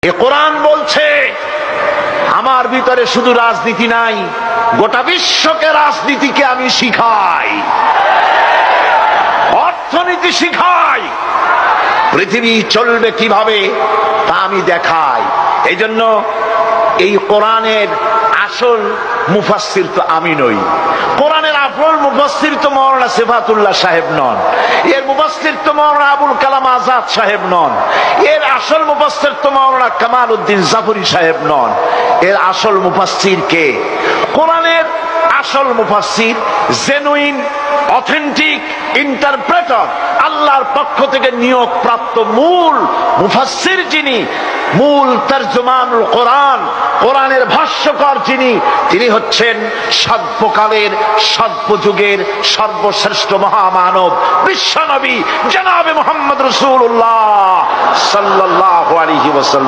এ কোরআন বলছে আমার ভিতরে শুধু রাজনীতি নাই, গোটা বিশ্বকে রাজনীতিকে আমি শিখাই, অর্থনীতি শিখাই, পৃথিবী চলবে কিভাবে তা আমি দেখাই। এই জন্য এই কোরআনের আসল মুফাসসির তো আমি নই, কোরআনের আসল মুফাসসির তো মাওলানা সিফাতুল্লাহ সাহেব নন, এর মুফাসসির তো মাওলানা আবুল কালাম আজাদ সাহেব নন, এর আসল মুফাসসির তো মাওলানা কামাল উদ্দিন জাফরি সাহেব নন। এর আসল মুফাসসির কে? কোরআনের আসল মুফাসসির, জেনুইন অথেন্টিক ইন্টারপ্রেটার, আল্লাহর পক্ষ থেকে নিয়োগ প্রাপ্ত মূল মুফাসসির যিনি, মূল তরজমানুল কোরআন, কোরআনের ভাষ্যকার যিনি, তিনি হচ্ছেন সর্বকালের সর্বযুগের সর্বশ্রেষ্ঠ মহামানব বিশ্বনবী জনাবে মুহাম্মদ রাসূলুল্লাহ সাল্লাল্লাহু আলাইহি ওয়াসাল্লাম।